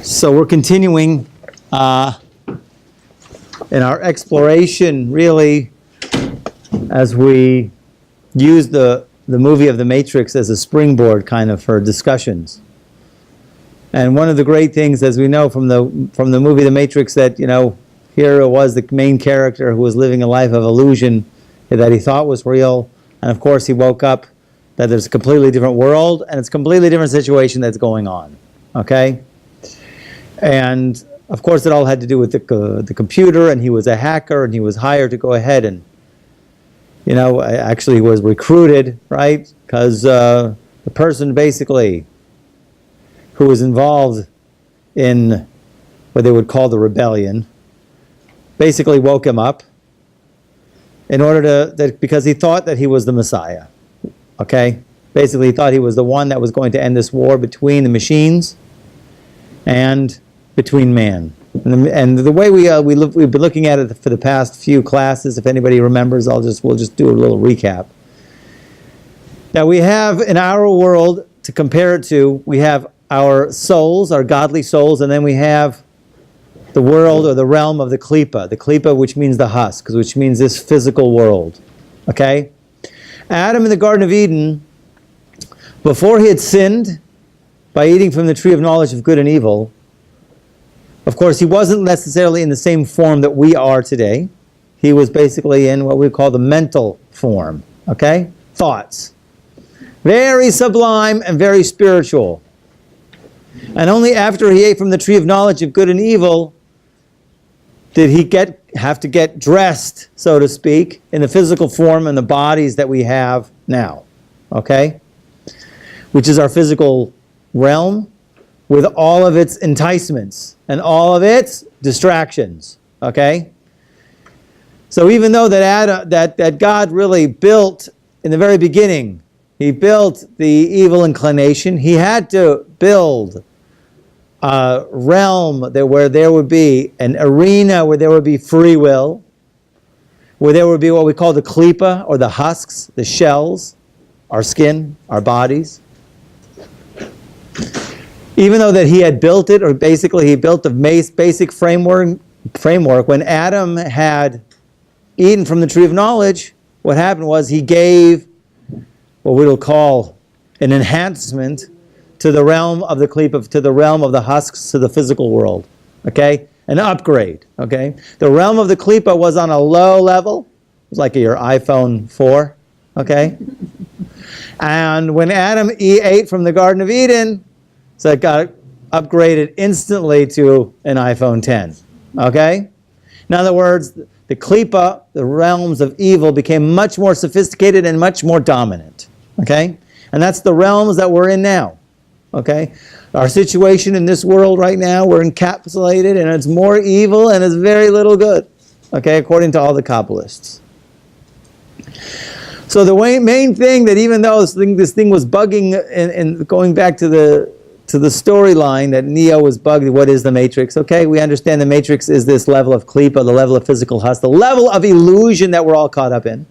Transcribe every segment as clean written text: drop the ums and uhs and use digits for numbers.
So we're continuing in our exploration, really, as we use the movie of The Matrix as a springboard kind of for discussions. And one of the great things, as we know from the movie The Matrix, that, you know, here it was the main character who was living a life of illusion that he thought was real, and of course he woke up that there's a completely different world and it's a completely different situation that's going on. Okay? And of course it all had to do with the computer, and he was a hacker, and he was hired to go ahead and, you know, actually was recruited, right? Because the person basically who was involved in what they would call the rebellion basically woke him up in order to, because he thought that he was the Messiah. Okay? Basically he thought he was the one that was going to end this war between the machines and between man. And the way we've been looking at it for the past few classes, if anybody remembers, we'll just do a little recap. That we have in our world, to compare it to, we have our souls, our godly souls, and then we have the world or the realm of the klipa, which means the husk, which means this physical world. Okay? Adam in the Garden of Eden, before he had sinned by eating from the tree of knowledge of good and evil, of course, he wasn't necessarily in the same form that we are today. He was basically in what we call the mental form, okay? Thoughts. Very sublime and very spiritual. And only after he ate from the tree of knowledge of good and evil did he have to get dressed, so to speak, in the physical form and the bodies that we have now, okay? Which is our physical realm, with all of its enticements and all of its distractions, okay? So even though that God really built, in the very beginning, he built the evil inclination, he had to build a realm where there would be an arena where there would be free will, where there would be what we call the klipa, or the husks, the shells, our skin, our bodies. Even though that he had built it, or basically he built the basic framework, when Adam had eaten from the tree of knowledge, what happened was he gave what we will call an enhancement to the realm of the klipa, to the realm of the husks, to the physical world. Okay? An upgrade. Okay? The realm of the klipa was on a low level. It was like your iPhone 4. Okay? And when Adam ate from the Garden of Eden, so it got upgraded instantly to an iPhone 10. Okay? In other words, the klipa, the realms of evil, became much more sophisticated and much more dominant. Okay? And that's the realms that we're in now. Okay? Our situation in this world right now, we're encapsulated, and it's more evil and it's very little good. Okay? According to all the Kabbalists. So the main thing that, even though this thing was bugging, and going back to the storyline that Neo was bugged, what is the Matrix? Okay, we understand the Matrix is this level of klipa, the level of physical husk, the level of illusion that we're all caught up in.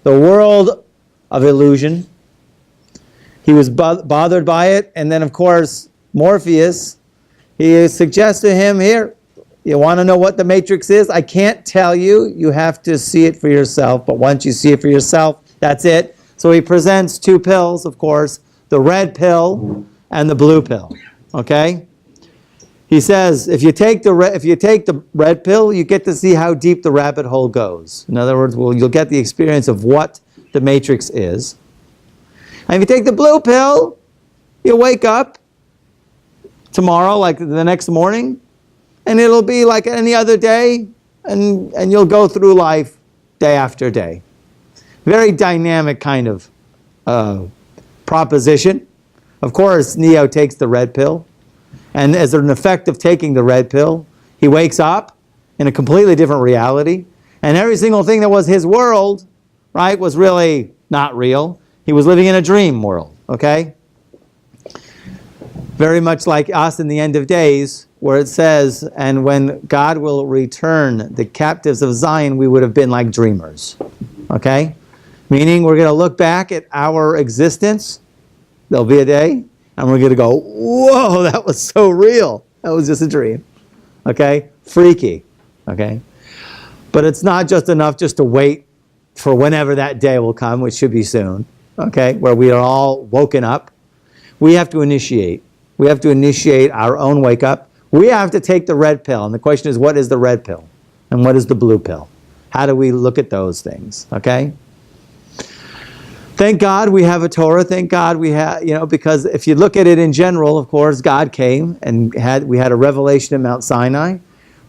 The world of illusion. He was bothered by it, and then of course Morpheus, he suggests to him, here, you want to know what the Matrix is? I can't tell you, you have to see it for yourself, but once you see it for yourself, that's it. So he presents two pills, of course, the red pill and the blue pill. Okay? He says, if you take the red pill, you get to see how deep the rabbit hole goes. In other words, you'll get the experience of what the Matrix is. And if you take the blue pill, you'll wake up tomorrow, like the next morning, and it'll be like any other day, and you'll go through life day after day. Very dynamic kind of proposition. Of course, Neo takes the red pill, and as an effect of taking the red pill, he wakes up in a completely different reality, and every single thing that was his world, right, was really not real. He was living in a dream world, okay? Very much like us in the end of days, where it says, and when God will return the captives of Zion, we would have been like dreamers, okay? Meaning we're going to look back at our existence. There'll be a day, and we're going to go, whoa, that was so real. That was just a dream. Okay? Freaky. Okay? But it's not just enough just to wait for whenever that day will come, which should be soon. Okay? Where we are all woken up. We have to initiate. We have to initiate our own wake up. We have to take the red pill. And the question is, what is the red pill? And what is the blue pill? How do we look at those things? Okay? Thank God we have a Torah. Thank God we have, because if you look at it in general, of course, God came and we had a revelation at Mount Sinai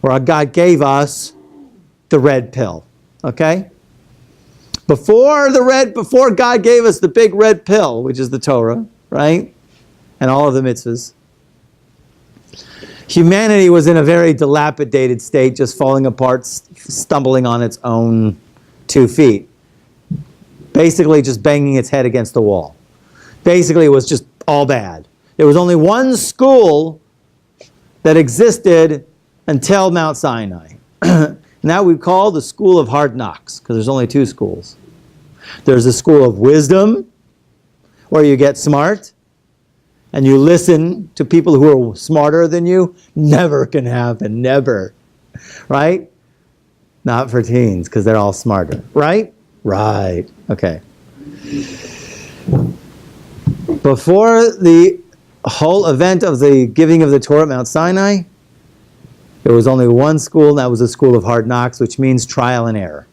where God gave us the red pill. Okay? Before God gave us the big red pill, which is the Torah, right? And all of the mitzvahs, humanity was in a very dilapidated state, just falling apart, stumbling on its own 2 feet. Basically just banging its head against the wall. Basically it was just all bad. There was only one school that existed until Mount Sinai. Now we call the school of hard knocks, because there's only 2 schools. There's a school of wisdom, where you get smart, and you listen to people who are smarter than you. Never can happen, never. Right? Not for teens, because they're all smarter. Right? Right. Okay. Before the whole event of the giving of the Torah at Mount Sinai, there was only one school, and that was the school of hard knocks, which means trial and error.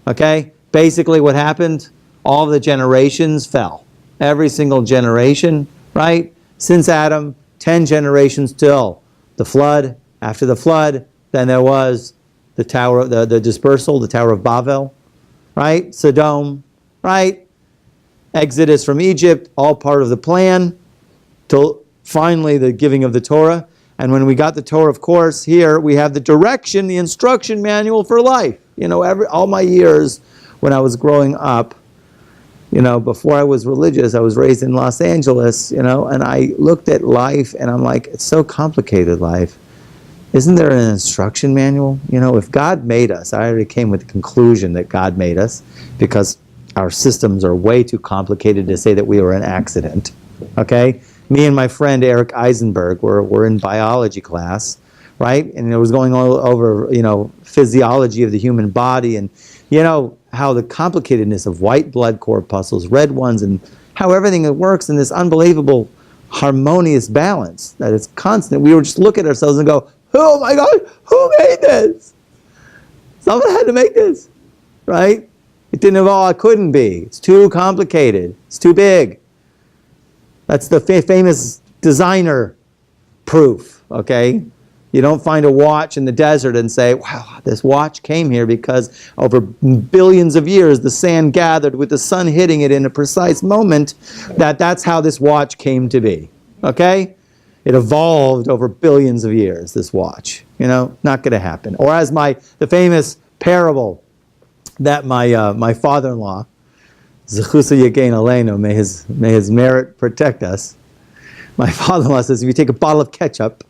Okay? Basically what happened, all of the generations fell. Every single generation, right? Since Adam, 10 generations till the flood. After the flood, then there was the tower, the dispersal, the Tower of Babel, right? Sodom, right? Exodus from Egypt, all part of the plan, till finally the giving of the Torah. And when we got the Torah, of course, here we have the direction, the instruction manual for life. All my years when I was growing up, before I was religious, I was raised in Los Angeles, and I looked at life and I'm like, it's so complicated, life. Isn't there an instruction manual? If God made us, I already came with the conclusion that God made us because our systems are way too complicated to say that we were an accident. Okay? Me and my friend Eric Eisenberg were in biology class, right? And it was going all over, physiology of the human body and, how the complicatedness of white blood corpuscles, red ones, and how everything works in this unbelievable harmonious balance that is constant. We would just look at ourselves and go, oh my God, who made this? Someone had to make this, right? It didn't evolve, it couldn't be. It's too complicated. It's too big. That's the famous designer proof, okay? You don't find a watch in the desert and say, wow, this watch came here because over billions of years the sand gathered with the sun hitting it in a precise moment. That's how this watch came to be, okay? It evolved over billions of years, this watch. Not going to happen. Or as the famous parable that my father-in-law, Zechusa Yegain Aleinu, may his merit protect us. My father-in-law says, if you take a bottle of ketchup,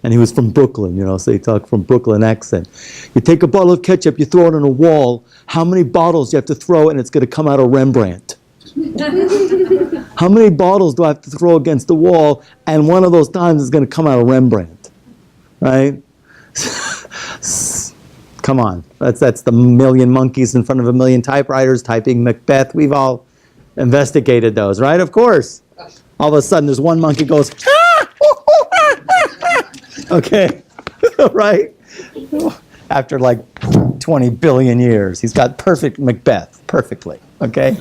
and he was from Brooklyn, so he talked from Brooklyn accent. You take a bottle of ketchup, you throw it on a wall, how many bottles do you have to throw and it's going to come out a Rembrandt? How many bottles do I have to throw against the wall and one of those times is going to come out a Rembrandt? Right? Come on. That's the million monkeys in front of a million typewriters typing Macbeth. We've all investigated those, right? Of course. All of a sudden there's one monkey goes, okay, right? After like 20 billion years, he's got perfect Macbeth, perfectly, okay?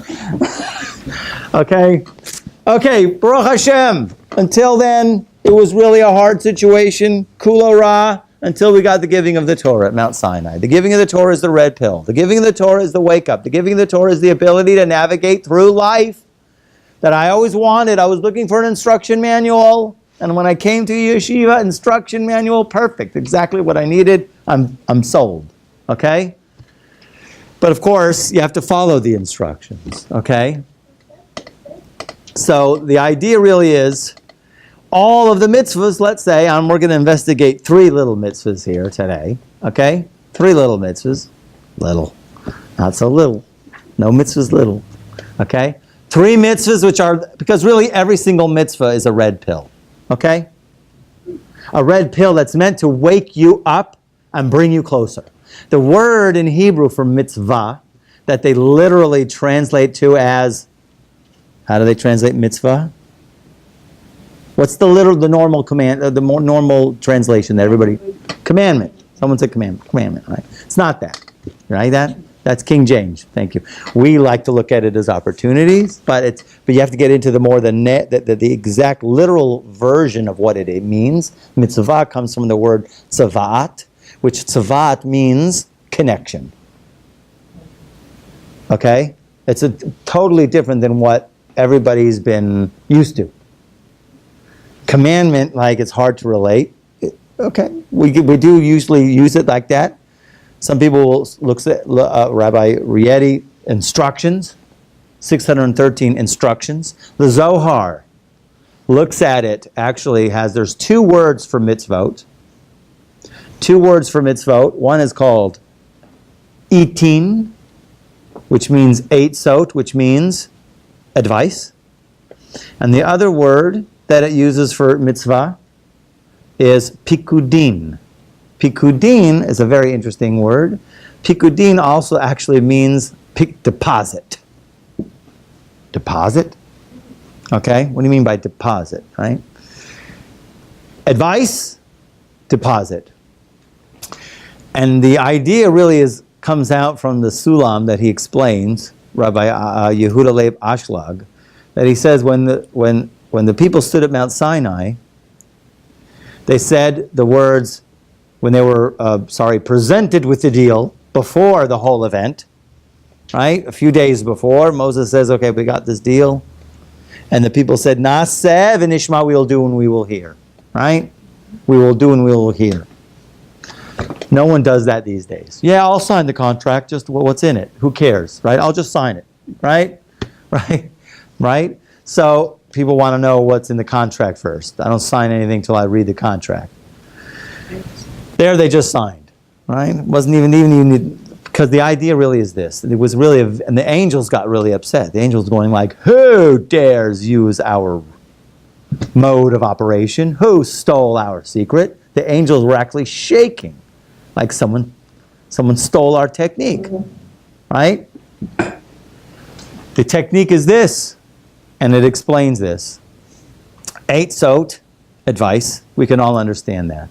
Okay, Baruch Hashem. Until then, it was really a hard situation, Kula Ra, until we got the giving of the Torah at Mount Sinai. The giving of the Torah is the red pill. The giving of the Torah is the wake up. The giving of the Torah is the ability to navigate through life that I always wanted. I was looking for an instruction manual. And when I came to yeshiva, instruction manual, perfect. Exactly what I needed. I'm sold. Okay? But of course, you have to follow the instructions. Okay? So the idea really is all of the mitzvahs, let's say, we're going to investigate 3 little mitzvahs here today. Okay? 3 little mitzvahs. Little. Not so little. No mitzvahs little. Okay? 3 mitzvahs which are, because really every single mitzvah is a red pill. Okay? A red pill that's meant to wake you up and bring you closer. The word in Hebrew for mitzvah that they literally translate to as, how do they translate mitzvah? What's the normal command, the more normal translation that everybody, commandment. Someone said commandment, right? It's not that, right? That's King James. Thank you. We like to look at it as opportunities, but you have to get into the exact literal version of what it means. Mitzvah comes from the word tzavat, which tzavat means connection. Okay? It's totally different than what everybody's been used to. Commandment, like, it's hard to relate. Okay, we do usually use it like that. Some people will look at Rabbi Rieti instructions, 613 instructions. The Zohar looks at it, actually there's two words for mitzvot. Two words for mitzvot. One is called itin, which means eitzot, which means advice. And the other word that it uses for mitzvah is pikudin. Pikudin is a very interesting word. Pikudin also actually means deposit. Deposit? Okay, what do you mean by deposit, right? Advice, deposit. And the idea really comes out from the Sulam that he explains, Rabbi Yehuda Leib Ashlag, that he says when the people stood at Mount Sinai, they said the words, when they were, presented with the deal before the whole event, right? A few days before, Moses says, okay, we got this deal. And the people said, Naaseh v'nishma, we will do and we will hear, right? We will do and we will hear. No one does that these days. Yeah, I'll sign the contract, just what's in it? Who cares, right? I'll just sign it, right? Right? So people want to know what's in the contract first. I don't sign anything till I read the contract. There they just signed, right? It wasn't even because the idea really is this. It was really, and the angels got really upset. The angels going like, who dares use our mode of operation? Who stole our secret? The angels were actually shaking, like someone stole our technique, right? The technique is this, and it explains this. Eitzot, advice, we can all understand that.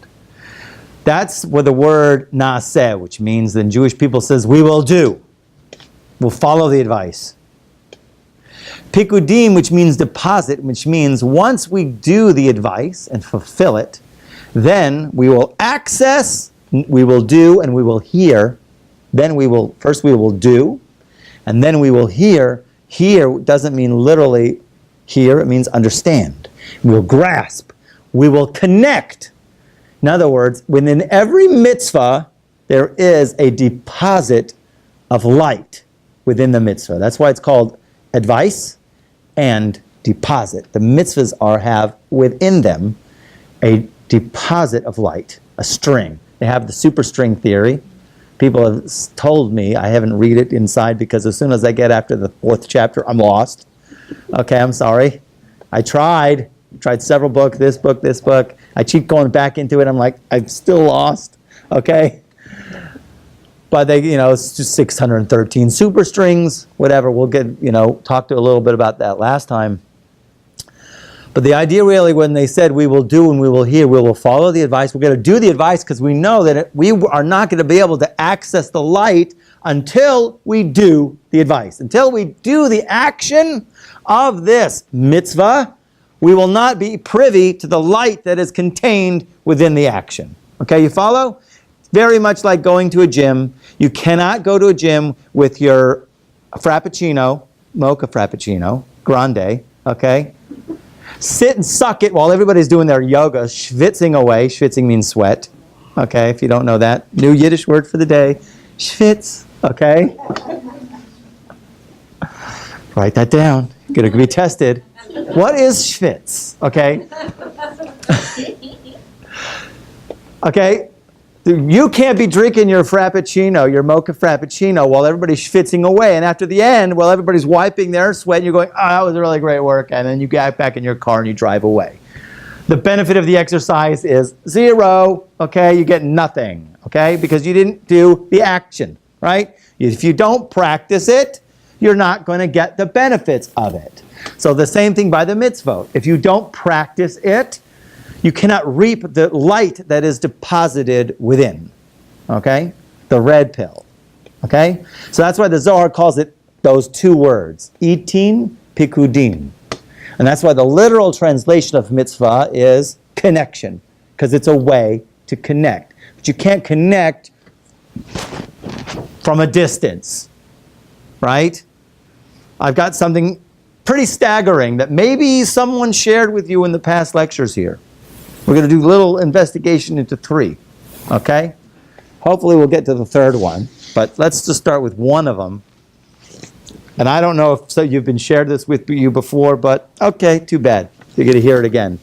That's where the word naaseh, which means then Jewish people says, we will do. We'll follow the advice. Pikudim, which means deposit, which means once we do the advice and fulfill it, then we will access, we will do, and we will hear. Then first we will do, and then we will hear. Hear doesn't mean literally hear, it means understand. We will grasp. We will connect. In other words, within every mitzvah, there is a deposit of light within the mitzvah. That's why it's called advice and deposit. The mitzvahs have within them a deposit of light, a string. They have the superstring theory. People have told me, I haven't read it inside because as soon as I get after the 4th chapter, I'm lost. Okay, I'm sorry. I tried several books, this book. I keep going back into it. I'm like, I'm still lost. Okay? But they, it's just 613 superstrings, whatever. We'll get, talk to a little bit about that last time. But the idea really, when they said we will do and we will hear, we will follow the advice. We're going to do the advice because we know that we are not going to be able to access the light until we do the advice. Until we do the action of this mitzvah, we will not be privy to the light that is contained within the action. Okay, you follow? Very much like going to a gym. You cannot go to a gym with your frappuccino, mocha frappuccino, grande, okay? Sit and suck it while everybody's doing their yoga, schwitzing away. Schwitzing means sweat, okay, if you don't know that. New Yiddish word for the day, schwitz, okay? Write that down. You're going to be tested. What is schwitz? Okay. Okay. You can't be drinking your frappuccino, your mocha frappuccino, while everybody's schwitzing away. And after the end, while everybody's wiping their sweat, and you're going, oh, that was really great work. And then you get back in your car and you drive away. The benefit of the exercise is 0, okay? You get nothing, okay? Because you didn't do the action, right? If you don't practice it, you're not going to get the benefits of it. So the same thing by the mitzvot. If you don't practice it, you cannot reap the light that is deposited within, okay? The red pill, okay? So that's why the Zohar calls it those 2 words, itin, pikudin. And that's why the literal translation of mitzvah is connection, because it's a way to connect. But you can't connect from a distance, right? I've got something pretty staggering that maybe someone shared with you in the past lectures here. We're going to do a little investigation into 3, okay? Hopefully we'll get to the 3rd one, but let's just start with one of them. And I don't know if you've been shared this with you before, but okay, too bad. You're going to hear it again.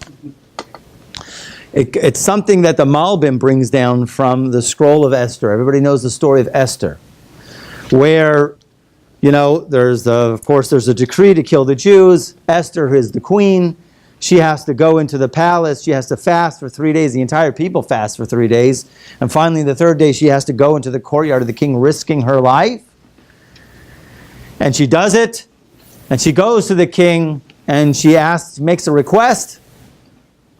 It's something that the Malbim brings down from the scroll of Esther. Everybody knows the story of Esther, where, you know, of course, there's a decree to kill the Jews. Esther, who is the queen, she has to go into the palace. She has to fast for 3 days. The entire people fast for 3 days. And finally, the 3rd day, she has to go into the courtyard of the king, risking her life. And she does it, and she goes to the king, and she makes a request.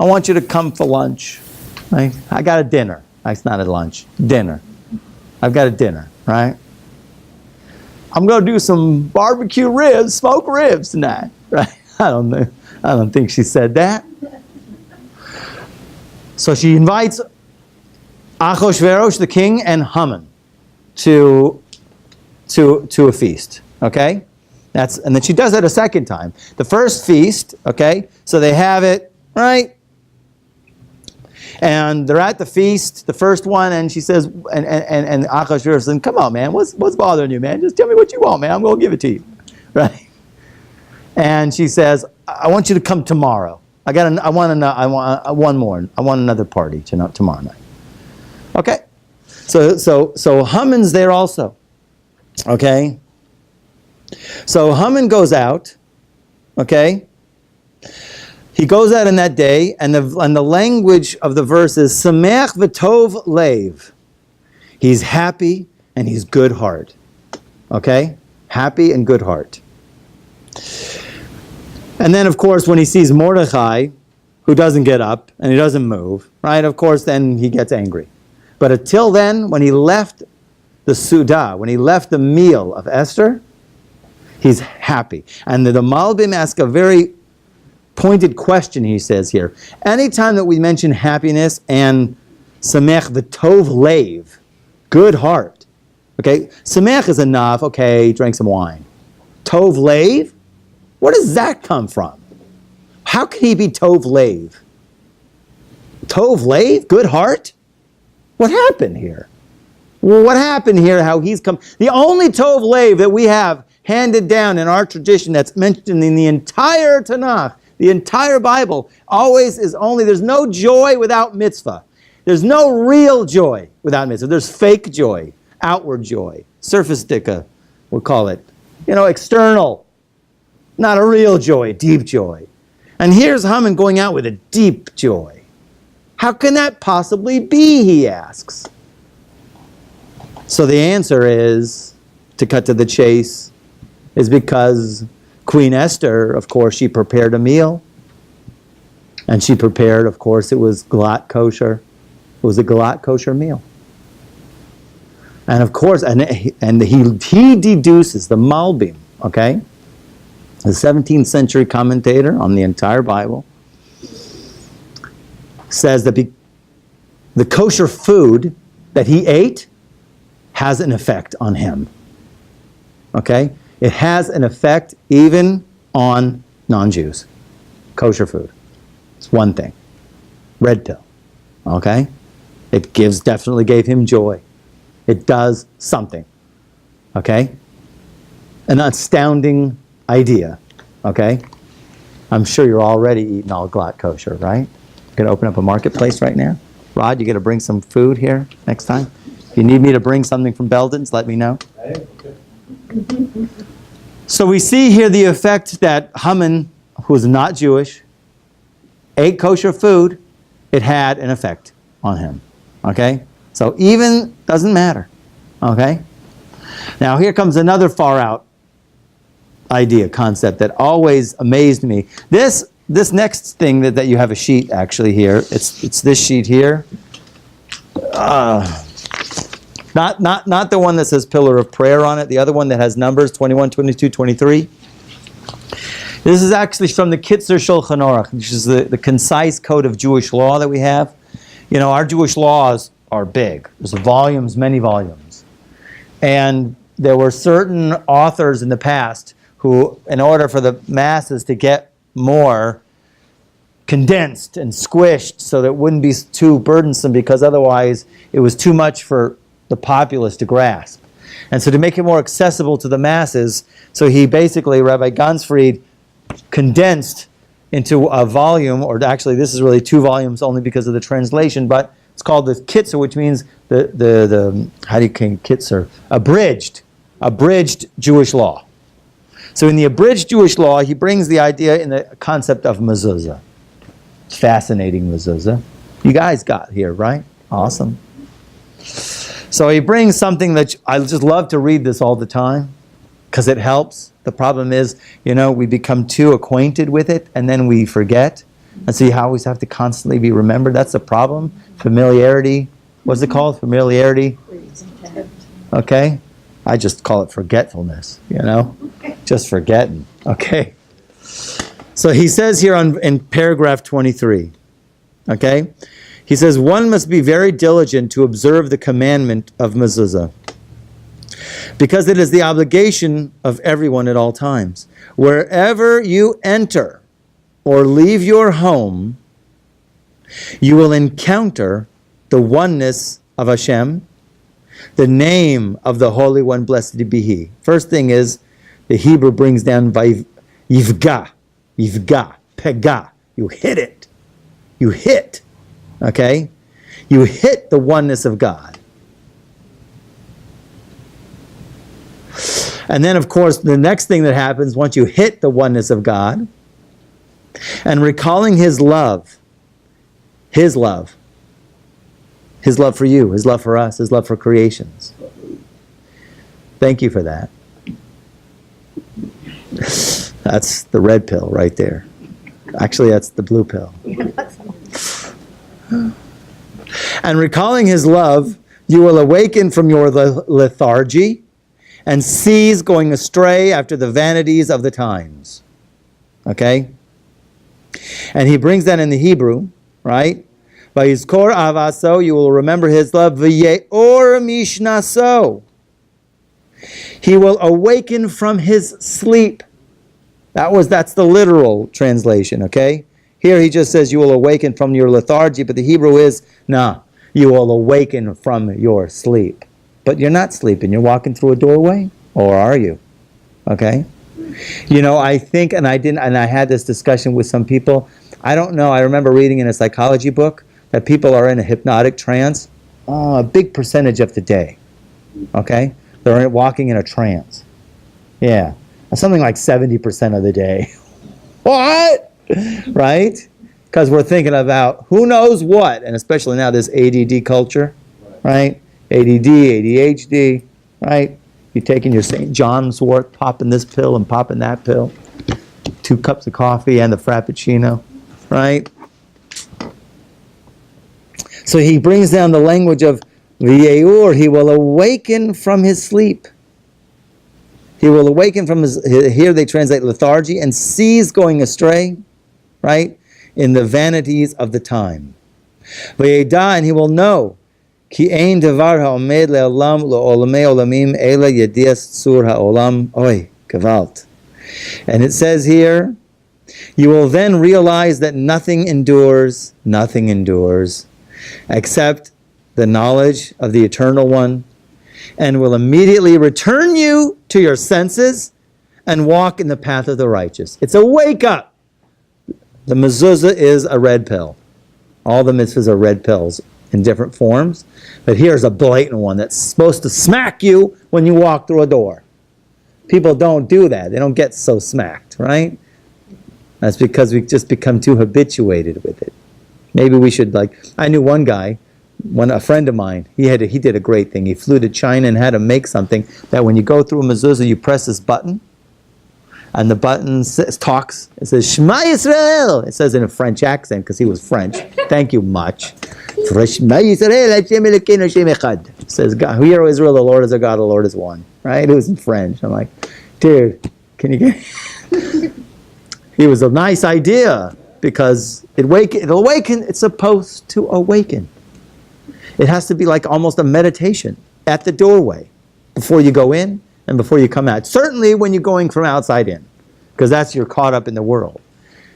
I want you to come for lunch. Right? I got a dinner. It's not a lunch. Dinner. I've got a dinner, right? I'm going to do some barbecue ribs, smoked ribs tonight, right? I don't think she said that. So she invites Achashverosh, the king, and Haman to a feast. Okay? And then she does that a second time. The first feast, okay? So they have it, right? And they're at the feast, the first one, and she says, and Achashverosh says, come on, man, what's bothering you, man? Just tell me what you want, man. I'm going to give it to you. Right? And she says, I want you to come tomorrow. I want one more. I want another party tomorrow night. Okay? So Haman's there also. Okay? So Haman goes out, okay? He goes out in that day, and the language of the verse is Samech v'tov leiv. He's happy and he's good heart. Okay? Happy and good heart. And then, of course, when he sees Mordechai, who doesn't get up and he doesn't move, right? Of course, then he gets angry. But until then, when he left the Sudah, when he left the meal of Esther, he's happy. And the Malbim ask a very pointed question, he says here. Anytime that we mention happiness and Samech v'tov leiv, good heart. Okay, Samech is enough, okay, drank some wine. Tov leiv, where does that come from? How can he be Tov leiv? Tov leiv, good heart? What happened here? Well, what happened here, how he's come? The only Tov leiv that we have handed down in our tradition that's mentioned in the entire Tanakh, the entire Bible, always is only, there's no joy without mitzvah. There's no real joy without mitzvah. There's fake joy, outward joy, surface dika, we'll call it. You know, external, not a real joy, deep joy. And here's Haman going out with a deep joy. How can that possibly be, he asks. So the answer is, to cut to the chase, is because Queen Esther, of course, she prepared a meal. And she prepared, of course, it was galat kosher. It was a galat kosher meal. And of course, and he deduces, the Malbim, okay, the 17th century commentator on the entire Bible, says that the kosher food that he ate has an effect on him. Okay? It has an effect even on non-Jews. Kosher food. It's one thing. Red pill. Okay? It definitely gave him joy. It does something. Okay? An astounding idea. Okay? I'm sure you're already eating all glatt kosher, right? You're going to open up a marketplace right now? Rod, you got to bring some food here next time? If you need me to bring something from Belden's, let me know. So we see here the effect that Haman, who is not Jewish, ate kosher food, it had an effect on him. Okay? So even doesn't matter. Okay? Now here comes another far out idea, concept that always amazed me. This next thing that you have a sheet actually here. It's this sheet here. Not the one that says pillar of prayer on it. The other one that has numbers 21, 22, 23. This is actually from the Kitzer Shulchan Aruch, which is the concise code of Jewish law that we have. You know, our Jewish laws are big. There's volumes, many volumes. And there were certain authors in the past who, in order for the masses to get more, condensed and squished so that it wouldn't be too burdensome, because otherwise it was too much for the populace to grasp. And so to make it more accessible to the masses, so he basically, Rabbi Gansfried, condensed into a volume, or actually this is really 2 volumes only because of the translation, but it's called the Kitzer, which means the how do you call Kitzer? Abridged Jewish law. So in the abridged Jewish law, he brings the idea in the concept of mezuzah. Fascinating mezuzah. You guys got here, right? Awesome. So he brings something that I just love to read this all the time because it helps. The problem is, you know, we become too acquainted with it and then we forget. And so you always have to constantly be remembered. That's the problem. Familiarity. What's it called? Familiarity. Okay. I just call it forgetfulness, you know. Just forgetting. Okay. So he says here in paragraph 23, okay, he says, one must be very diligent to observe the commandment of mezuzah, because it is the obligation of everyone at all times. Wherever you enter or leave your home, you will encounter the oneness of Hashem, the name of the Holy One, blessed be He. First thing is, the Hebrew brings down yivga, pega. You hit it. You hit. Okay? You hit the oneness of God. And then, of course, the next thing that happens once you hit the oneness of God, and recalling His love for you, His love for us, His love for creations. Thank you for that. That's the red pill right there. Actually, that's the blue pill. And recalling His love, you will awaken from your lethargy and cease going astray after the vanities of the times. Okay? And he brings that in the Hebrew, right? Vayizkor avaso, you will remember His love. V'yeor mishnaso, He will awaken from His sleep. That's the literal translation, okay? Here he just says you will awaken from your lethargy, but the Hebrew is, you will awaken from your sleep. But you're not sleeping, you're walking through a doorway, or are you? Okay? You know, I think, and I had this discussion with some people, I don't know, I remember reading in a psychology book that people are in a hypnotic trance, a big percentage of the day, okay? They're walking in a trance. Yeah. Something like 70% of the day. What? Right? Because we're thinking about who knows what, and especially now this ADD culture, right? ADD, ADHD, right? You're taking your St. John's wort, popping this pill and popping that pill. 2 cups of coffee and the Frappuccino, right? So he brings down the language of V'yeur, he will awaken from his sleep. He will awaken from his, here they translate lethargy, and cease going astray, right, in the vanities of the time. V'yeda, and he will know, ki ein davar ha'omed le'olam le'olamei olamim ela yedias tzur ha'olam, oy, kavalt. And it says here, you will then realize that nothing endures, except the knowledge of the Eternal One, and will immediately return you to your senses and walk in the path of the righteous. It's a wake up. The mezuzah is a red pill. All the mitzvahs are red pills in different forms, but here's a blatant one that's supposed to smack you when you walk through a door. People don't do that. They don't get so smacked, right? That's because we just become too habituated with it. Maybe we should, I knew one guy, a friend of mine, he did a great thing. He flew to China and had to make something that when you go through a mezuzah, you press this button, and the button talks. It says, Shema Yisrael. It says in a French accent, because he was French. Thank you much. Shema Yisrael, Hashem Elokeinu, Hashem Echad. It says, Hear, O Israel, the Lord is our God, the Lord is one. Right? It was in French. I'm like, dude, can you get... It was a nice idea, because it'll awaken. It's supposed to awaken. It has to be like almost a meditation at the doorway, before you go in and before you come out. Certainly when you're going from outside in, because you're caught up in the world.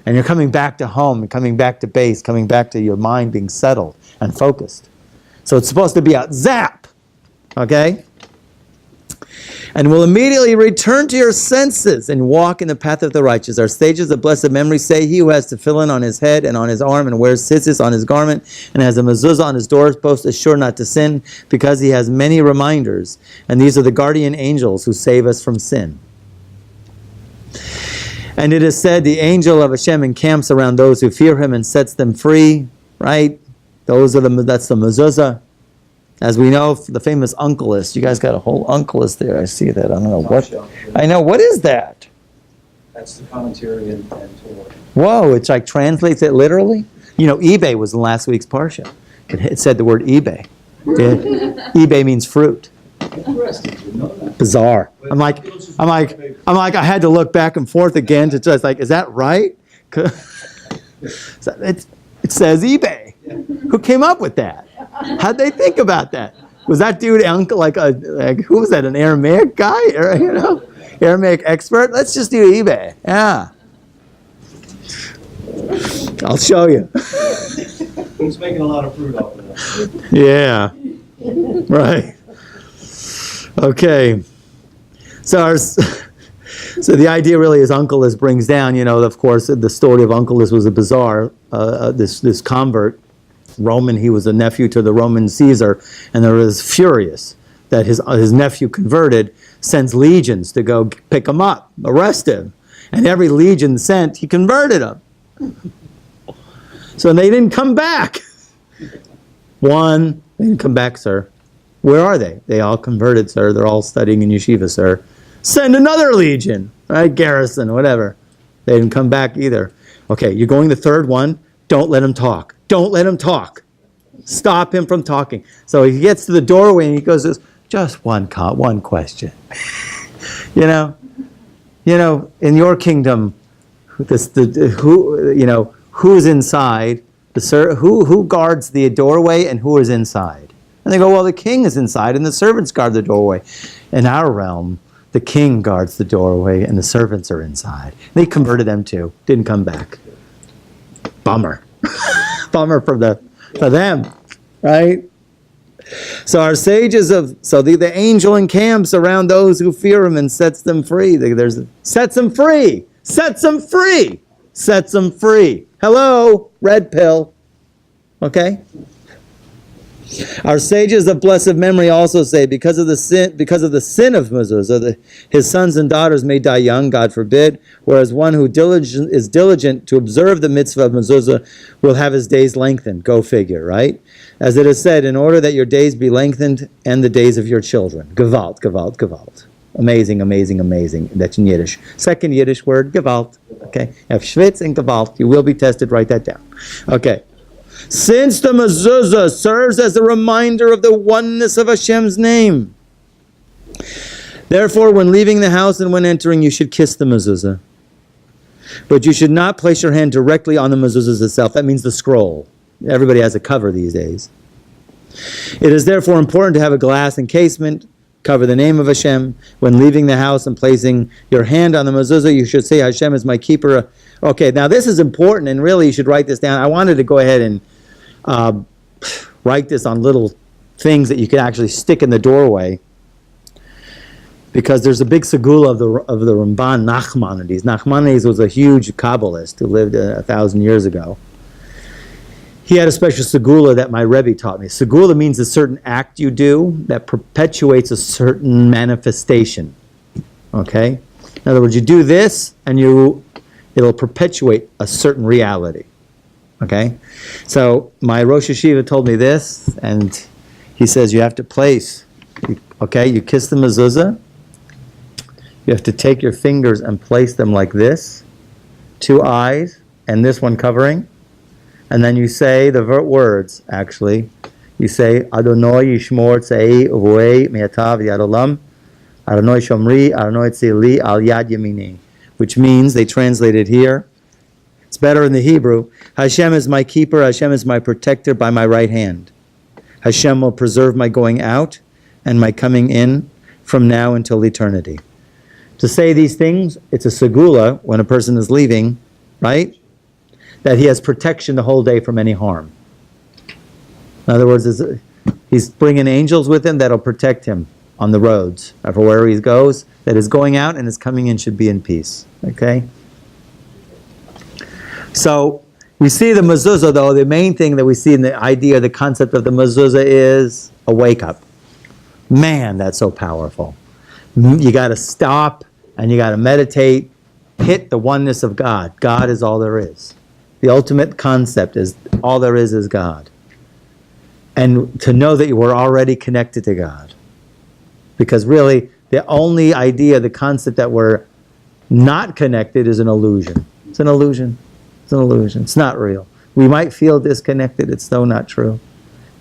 And you're coming back to home, and coming back to base, coming back to your mind being settled and focused. So it's supposed to be a zap, okay? And will immediately return to your senses and walk in the path of the righteous. Our sages of blessed memory say, he who has tefillin on his head and on his arm and wears tzitzis on his garment and has a mezuzah on his doorpost is sure not to sin, because he has many reminders. And these are the guardian angels who save us from sin. And it is said, the angel of Hashem encamps around those who fear him and sets them free. Right? That's the mezuzah. As we know, the famous uncle list. You guys got a whole uncle list there. I see that. I don't know what. I know. What is that? That's the commentary and Torah. Whoa! It's like translates it literally. You know, eBay was in last week's parsha. It said the word eBay. eBay means fruit. Bizarre. I'm like, I had to look back and forth again to just is that right? It says eBay. Who came up with that? How'd they think about that? Was that dude uncle who was that? An Aramaic guy? Aramaic expert? Let's just do eBay. Yeah. I'll show you. He's making a lot of fruit off of that. Yeah. Right. Okay. So the idea really is Uncle brings down, of course, the story of Uncle was a bizarre, this convert, Roman, he was a nephew to the Roman Caesar, and they was furious that his nephew converted, sends legions to go pick him up, arrest him. And every legion sent, he converted him. So they didn't come back. They didn't come back, sir. Where are they? They all converted, sir. They're all studying in yeshiva, sir. Send another legion, right? Garrison, whatever. They didn't come back either. Okay, you're going the third one. Don't let him talk. Don't let him talk. Stop him from talking. So he gets to the doorway and he goes, just one question. In your kingdom, who's inside? Who guards the doorway and who is inside? And they go, well, the king is inside and the servants guard the doorway. In our realm, the king guards the doorway and the servants are inside. They converted them too. Didn't come back. Bummer. Bummer for them, right? So our sages the angel encamps around those who fear him and sets them free. Sets them free. Hello, red pill. Okay? Our sages of blessed memory also say, because of the sin of mezuzah, his sons and daughters may die young, God forbid, whereas one who is diligent to observe the mitzvah of mezuzah will have his days lengthened. Go figure, right? As it is said, in order that your days be lengthened and the days of your children. Gewalt, gewalt, gewalt. Amazing, amazing, amazing. That's in Yiddish. Second Yiddish word, gewalt. Okay? Have schwitz and gewalt. You will be tested. Write that down. Okay. Since the mezuzah serves as a reminder of the oneness of Hashem's name. Therefore, when leaving the house and when entering, you should kiss the mezuzah. But you should not place your hand directly on the mezuzah itself. That means the scroll. Everybody has a cover these days. It is therefore important to have a glass encasement, cover the name of Hashem. When leaving the house and placing your hand on the mezuzah, you should say, Hashem is my keeper. Okay, now this is important, and really you should write this down. I wanted to go ahead and write this on little things that you can actually stick in the doorway, because there's a big segula of the Ramban Nachmanides. Nachmanides was a huge Kabbalist who lived 1,000 years ago. He had a special segula that my Rebbe taught me. Segula means a certain act you do that perpetuates a certain manifestation. Okay? In other words, you do this, and It'll perpetuate a certain reality. Okay? So my Rosh Yeshiva told me this, and he says you have to place, okay, you kiss the mezuzah, you have to take your fingers and place them like this, 2 eyes, and this one covering, and then you say the words, actually. You say, Adonai Yishmor Tzei Uvoei Me'atav Yad Olam, Adonai Shomri, Adonai Tzili Al Yad Yamini, which means, they translate it here, it's better in the Hebrew, Hashem is my keeper, Hashem is my protector by my right hand. Hashem will preserve my going out and my coming in from now until eternity. To say these things, it's a segula when a person is leaving, right? That he has protection the whole day from any harm. In other words, he's bringing angels with him that'll protect him on the roads, or for wherever he goes, that his going out and his coming in should be in peace. Okay? So, we see the mezuzah, though, the main thing that we see in the idea, the concept of the mezuzah is a wake-up. Man, that's so powerful. You got to stop, and you got to meditate, hit the oneness of God. God is all there is. The ultimate concept is all there is God. And to know that you were already connected to God. Because really, the only idea, the concept that we're not connected is an illusion. It's an illusion. It's an illusion. It's not real. We might feel disconnected. It's so not true.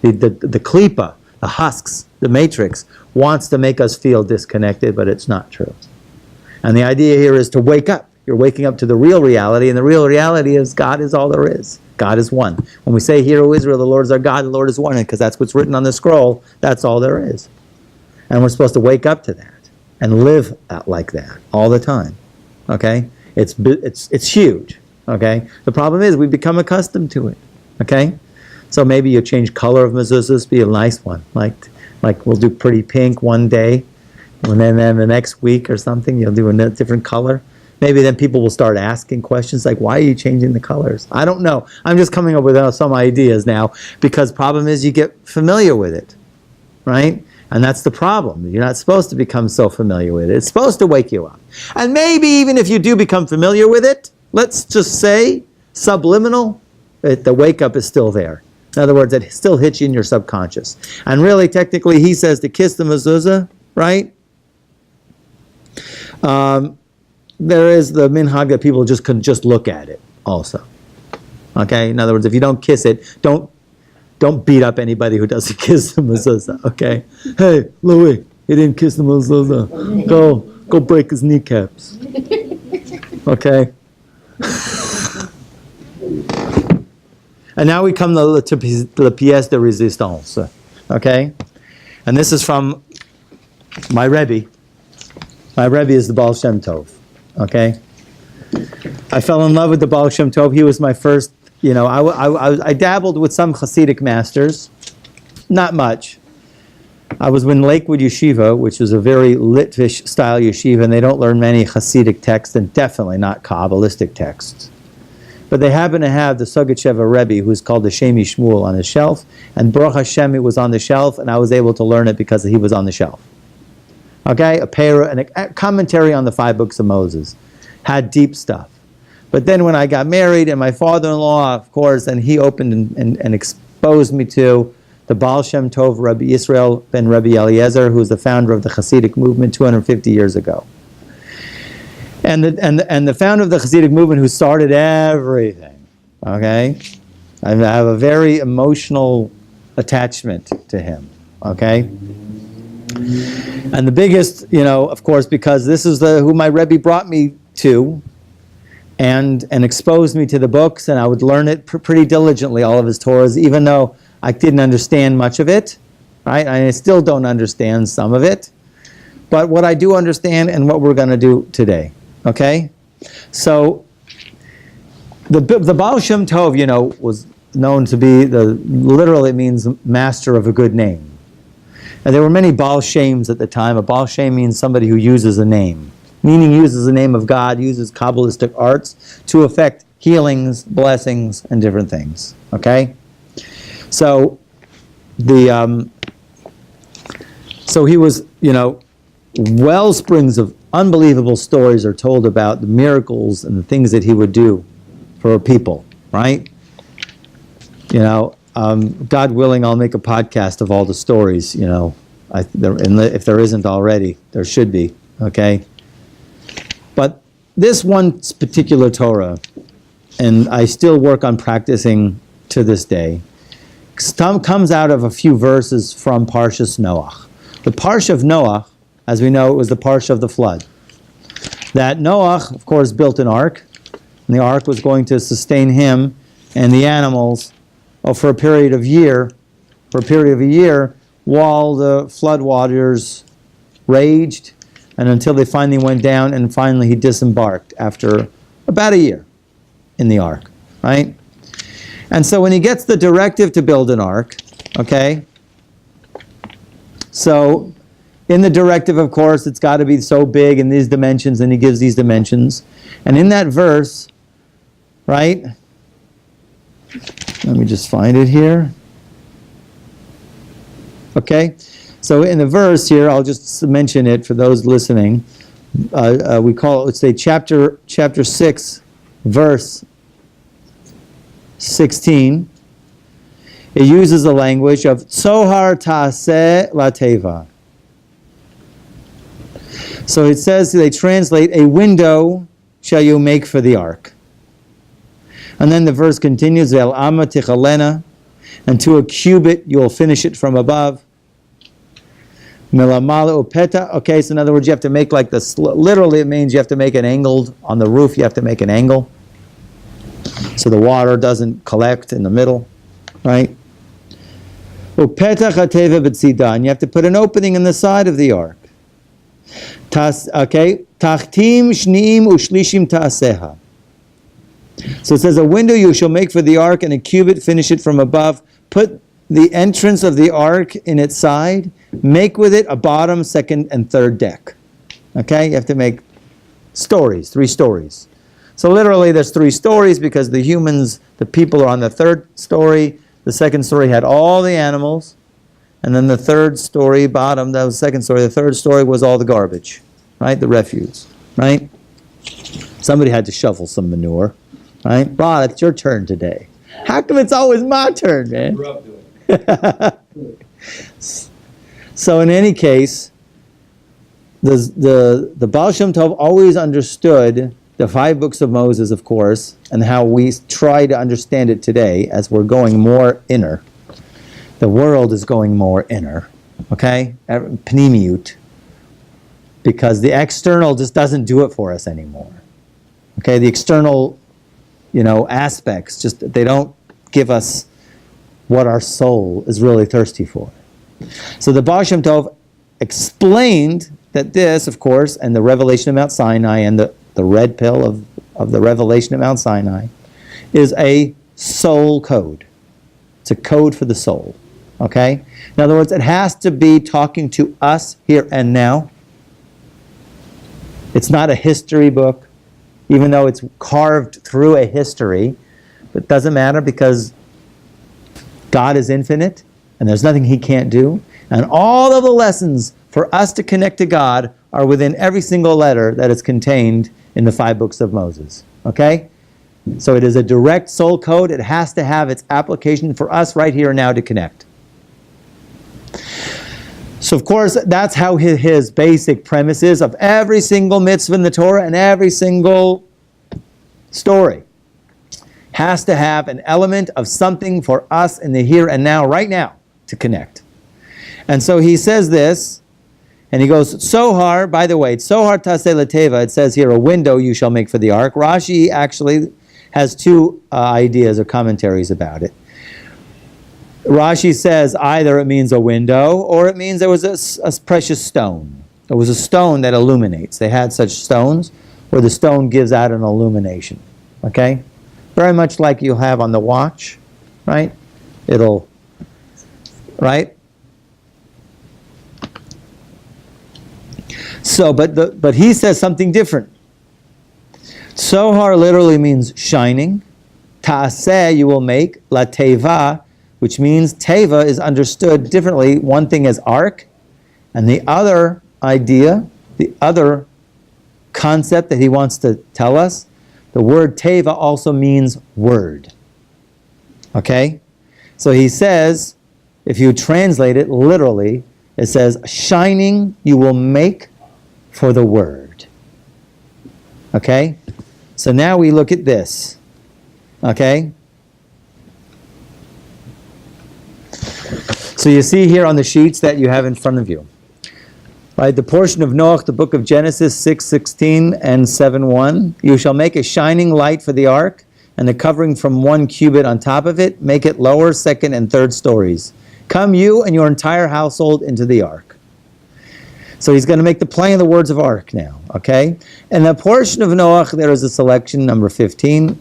The klipa, the husks, the matrix, wants to make us feel disconnected, but it's not true. And the idea here is to wake up. You're waking up to the real reality, and the real reality is God is all there is. God is one. When we say, Hear, O Israel, the Lord is our God, the Lord is one, because that's what's written on the scroll, that's all there is. And we're supposed to wake up to that and live out like that all the time. Okay? It's huge. Okay? The problem is we become accustomed to it. Okay? So maybe you change color of mezuzahs, be a nice one. Like we'll do pretty pink one day, and then the next week or something you'll do a different color. Maybe then people will start asking questions like, why are you changing the colors? I don't know. I'm just coming up with some ideas now, because problem is you get familiar with it. Right? And that's the problem. You're not supposed to become so familiar with it. It's supposed to wake you up. And maybe even if you do become familiar with it, let's just say, subliminal, the wake-up is still there. In other words, it still hits you in your subconscious. And really, technically, he says to kiss the mezuzah, right? There is the minhag that people can just look at it also. Okay? In other words, if you don't kiss it, don't beat up anybody who doesn't kiss the mezuzah, okay? Hey, Louis, he didn't kiss the mezuzah. Go break his kneecaps. Okay? And now we come to the pièce de résistance, okay? And this is from my Rebbe. My Rebbe is the Baal Shem Tov, okay? I fell in love with the Baal Shem Tov. He was my first, I dabbled with some Hasidic masters, not much. I was in Lakewood Yeshiva, which is a very Litvish style yeshiva, and they don't learn many Hasidic texts, and definitely not Kabbalistic texts. But they happen to have the Sogacheva Rebbe, who's called the Shemi Shmuel, on the shelf, and Baruch Hashem, it was on the shelf, and I was able to learn it because he was on the shelf. Okay, a commentary on the 5 books of Moses. Had deep stuff. But then when I got married, and my father-in-law, of course, and he opened and exposed me to the Baal Shem Tov, Rabbi Yisrael ben Rabbi Eliezer, who's the founder of the Hasidic movement 250 years ago. And the founder of the Hasidic movement who started everything, okay? I have a very emotional attachment to him, okay? And the biggest, of course, because this is who my Rebbe brought me to, and exposed me to the books, and I would learn it pretty diligently, all of his Torahs, even though I didn't understand much of it, right? I still don't understand some of it, but what I do understand and what we're going to do today. Okay, so the Baal Shem Tov, was known to be literally it means master of a good name. And there were many Baal Shems at the time. A Baal Shem means somebody who uses a name, meaning uses the name of God, uses Kabbalistic arts to effect healings, blessings, and different things. Okay, so so he was, well springs of unbelievable stories are told about the miracles and the things that he would do for people, right? You know, God willing, I'll make a podcast of all the stories, you know. If there isn't already, there should be, okay? But this one particular Torah, and I still work on practicing to this day, comes out of a few verses from Parshas Noach. The Parsha of Noach, as we know, it was the Parsha of the flood. That Noach, of course, built an ark, and the ark was going to sustain him and the animals for a period of a year, while the flood waters raged, and until they finally went down, and finally he disembarked after about a year in the ark, right? And so when he gets the directive to build an ark, okay, so in the directive, of course, it's got to be so big in these dimensions, and he gives these dimensions. And in that verse, right, let me just find it here. Okay, so in the verse here, I'll just mention it for those listening. We call it, let's say, chapter 6, verse 16. It uses the language of Tzohar Ta'aseh Lateva. So it says, they translate, a window shall you make for the ark. And then the verse continues, Ve'al Amma Tichalena, and to a cubit you will finish it from above. Milamala Upeta. Okay, so in other words, you have to make like this, literally it means you have to make an angle on the roof, you have to make an angle, so the water doesn't collect in the middle, right? Upeta Chateva B'tzidan, you have to put an opening in the side of the ark. Okay, Tachtim Shniim Ushlishim Ta'aseha. So it says, a window you shall make for the ark, and a cubit, finish it from above. Put the entrance of the ark in its side. Make with it a bottom, second, and third deck. Okay, you have to make stories, 3 stories. So literally there's 3 stories because the people are on the 3rd story. The 2nd story had all the animals. And then the 3rd story, bottom, that was the 2nd story. The 3rd story was all the garbage, right? The refuse, right? Somebody had to shovel some manure, right? Rod, it's your turn today. How come it's always my turn, man? Grew up doing it. So in any case, the Baal Shem Tov always understood the 5 books of Moses, of course, and how we try to understand it today as we're going more inner. The world is going more inner, okay? Pnimiut. Because the external just doesn't do it for us anymore. Okay, the external, aspects, just they don't give us what our soul is really thirsty for. So the Baal Shem Tov explained that this, of course, and the revelation of Mount Sinai and the red pill of the revelation of Mount Sinai is a soul code. It's a code for the soul. Okay? In other words, it has to be talking to us here and now. It's not a history book, even though it's carved through a history. But it doesn't matter because God is infinite and there's nothing He can't do. And all of the lessons for us to connect to God are within every single letter that is contained in the 5 books of Moses. Okay? So it is a direct soul code. It has to have its application for us right here and now to connect. So of course, that's how his basic premise is of every single mitzvah in the Torah and every single story. Has to have an element of something for us in the here and now, right now, to connect. And so he says this, and he goes, Sohar, by the way, Sohar Taseh Lateva, it says here, a window you shall make for the ark. Rashi actually has 2 ideas or commentaries about it. Rashi says either it means a window or it means there was a precious stone. There was a stone that illuminates. They had such stones where the stone gives out an illumination. Okay? Very much like you have on the watch, right? Right? So, but he says something different. Sohar literally means shining. Ta'aseh, you will make. La teva, which means teva is understood differently. One thing as ark, and the other idea, the other concept that he wants to tell us, the word teva also means word. Okay? So he says, if you translate it literally, it says, shining you will make for the word. Okay? So now we look at this. Okay? So you see here on the sheets that you have in front of you. Right, the portion of Noach, the book of Genesis 6:16 and 7:1. You shall make a shining light for the ark, and the covering from 1 cubit on top of it. Make it lower, second, and third stories. Come you and your entire household into the ark. So he's going to make the play of the words of ark now. Okay? And the portion of Noach, there is a selection, number 15.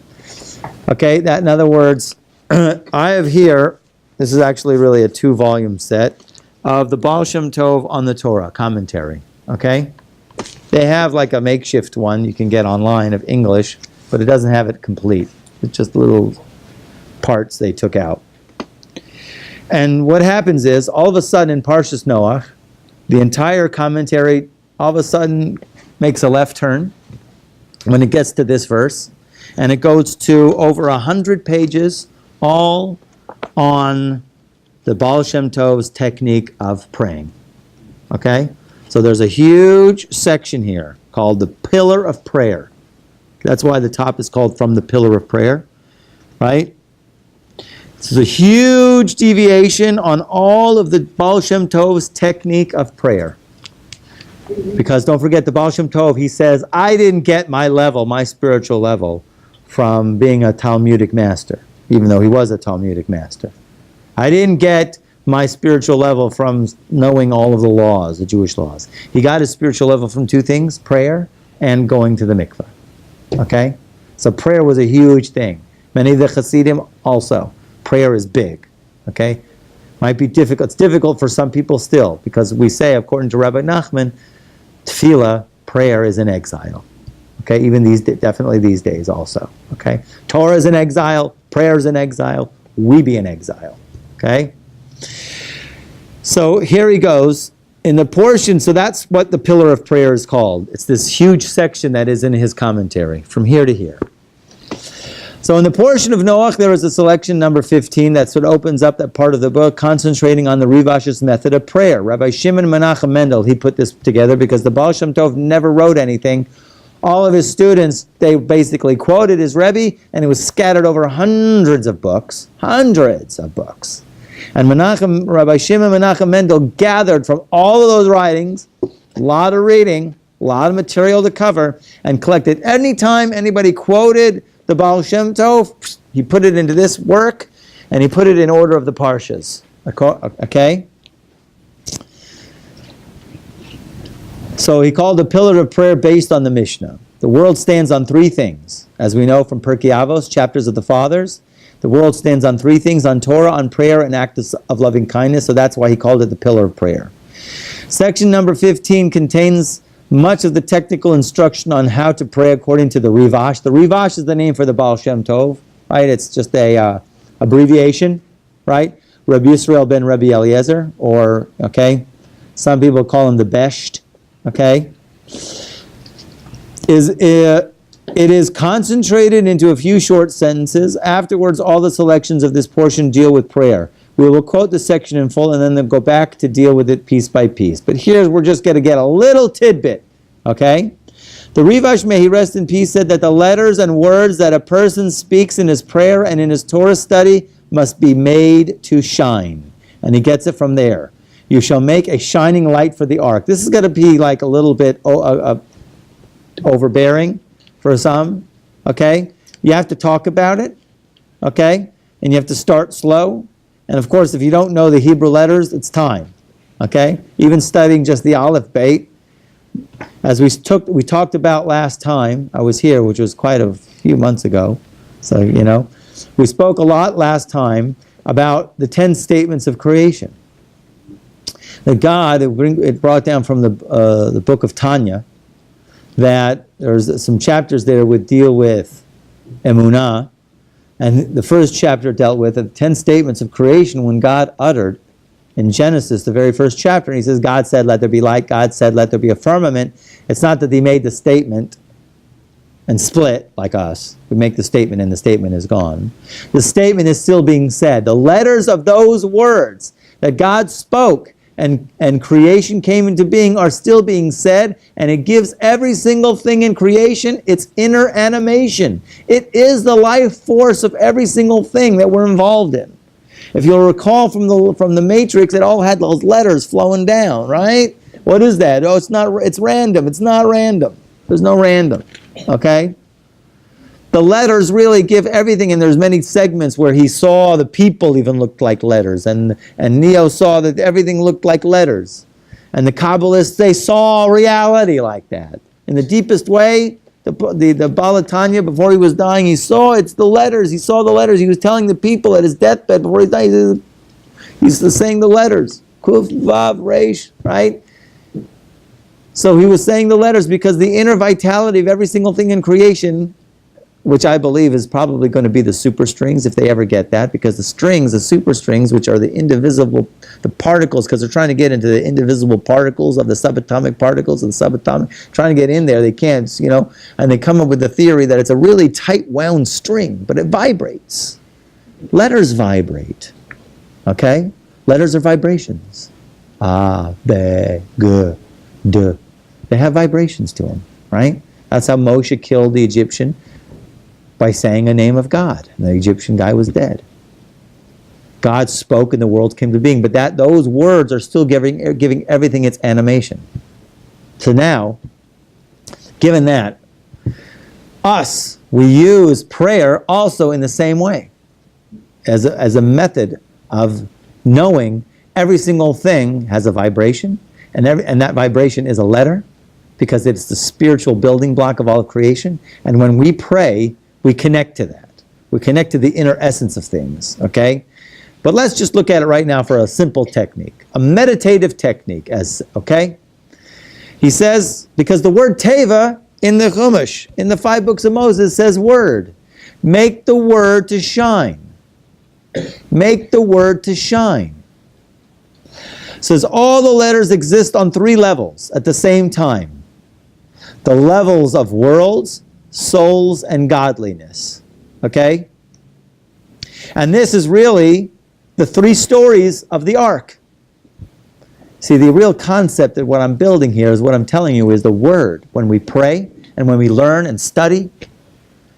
Okay, that in other words, I have here, this is actually really a 2-volume set, of the Baal Shem Tov on the Torah commentary. Okay? They have like a makeshift one you can get online of English, but it doesn't have it complete. It's just little parts they took out. And what happens is, all of a sudden in Parshas Noach, the entire commentary all of a sudden makes a left turn when it gets to this verse, and it goes to over 100 pages, all on the Baal Shem Tov's technique of praying. Okay? So there's a huge section here called the Pillar of Prayer. That's why the top is called From the Pillar of Prayer. Right? This is a huge deviation on all of the Baal Shem Tov's technique of prayer. Because don't forget, the Baal Shem Tov, he says, I didn't get my level, my spiritual level, from being a Talmudic master, even though he was a Talmudic master. I didn't get my spiritual level from knowing all of the laws, the Jewish laws. He got his spiritual level from 2 things, prayer and going to the mikveh. Okay? So prayer was a huge thing. Many of the Hasidim also. Prayer is big. Okay? Might be difficult. It's difficult for some people still, because we say, according to Rabbi Nachman, tefillah, prayer is in exile. Okay? Even definitely these days also. Okay? Torah is in exile, prayer is in exile, we be in exile. Okay? So here he goes. In the portion, so that's what the pillar of prayer is called. It's this huge section that is in his commentary, from here to here. So in the portion of Noach, there is a selection, number 15, that sort of opens up that part of the book, concentrating on the Rivash's method of prayer. Rabbi Shimon Menachem Mendel, he put this together because the Baal Shem Tov never wrote anything. All of his students, they basically quoted his Rebbe, and it was scattered over hundreds of books. And Rabbi Shimon Menachem Mendel gathered from all of those writings, a lot of reading, a lot of material to cover, and collected. Anytime anybody quoted the Baal Shem Tov, he put it into this work, and he put it in order of the Parshas. Okay? So he called the pillar of prayer based on the Mishnah. The world stands on 3 things. As we know from Pirkei Avos, chapters of the Fathers, the world stands on 3 things: on Torah, on prayer, and acts of loving kindness. So that's why he called it the pillar of prayer. Section number 15 contains much of the technical instruction on how to pray according to the Rivash. The Rivash is the name for the Baal Shem Tov, right? It's just a abbreviation, right? Rabbi Yisrael ben Rabbi Eliezer, or, okay, some people call him the Besht, okay? It is concentrated into a few short sentences. Afterwards, all the selections of this portion deal with prayer. We will quote the section in full and then go back to deal with it piece by piece. But here we're just going to get a little tidbit, okay? The Rivash, may he rest in peace, said that the letters and words that a person speaks in his prayer and in his Torah study must be made to shine. And he gets it from there. You shall make a shining light for the ark. This is going to be like a little bit overbearing for some, okay? You have to talk about it, okay? And you have to start slow. And of course, if you don't know the Hebrew letters, it's time, okay? Even studying just the Aleph Beit, as we talked about last time, I was here, which was quite a few months ago, so, you know. We spoke a lot last time about the 10 statements of creation. That God, it brought down from the book of Tanya, that there's some chapters there would deal with Emunah, and the first chapter dealt with the 10 statements of creation when God uttered in Genesis, the very first chapter, and he says, God said, let there be light. God said, let there be a firmament. It's not that he made the statement and split like us. We make the statement and the statement is gone. The statement is still being said. The letters of those words that God spoke and creation came into being are still being said, and it gives every single thing in creation its inner animation. It is the life force of every single thing that we're involved in. If you'll recall from the Matrix, it all had those letters flowing down, right? What is that? Oh, it's random. It's not random. There's no random, okay? The letters really give everything, and there's many segments where he saw the people even looked like letters, and Neo saw that everything looked like letters. And the Kabbalists, they saw reality like that. In the deepest way, the Balatanya, before he was dying, he saw it's the letters. He saw the letters. He was telling the people at his deathbed before he died, he's saying the letters. Kuf, Vav, Reish, right? So he was saying the letters because the inner vitality of every single thing in creation, which I believe is probably going to be the superstrings if they ever get that, because the strings, the superstrings, which are the indivisible, the particles, because they're trying to get into the indivisible particles of the subatomic particles of the subatomic, trying to get in there, they can't, and they come up with the theory that it's a really tight wound string, but it vibrates. Letters vibrate, okay? Letters are vibrations. A, B, G, D. They have vibrations to them, right? That's how Moshe killed the Egyptian, by saying a name of God. And the Egyptian guy was dead. God spoke and the world came to being, but those words are still giving everything its animation. So now, given that, we use prayer also in the same way, as a method of knowing every single thing has a vibration, and that vibration is a letter, because it's the spiritual building block of all of creation. And when we pray, we connect to that. We connect to the inner essence of things, okay? But let's just look at it right now for a simple technique, a meditative technique, okay? He says, because the word teva in the Chumash, in the 5 books of Moses, says word. Make the word to shine. Make the word to shine. Says all the letters exist on 3 levels at the same time. The levels of worlds, souls, and godliness. Okay? And this is really the 3 stories of the ark. See, the real concept that what I'm building here is what I'm telling you is the word. When we pray and when we learn and study,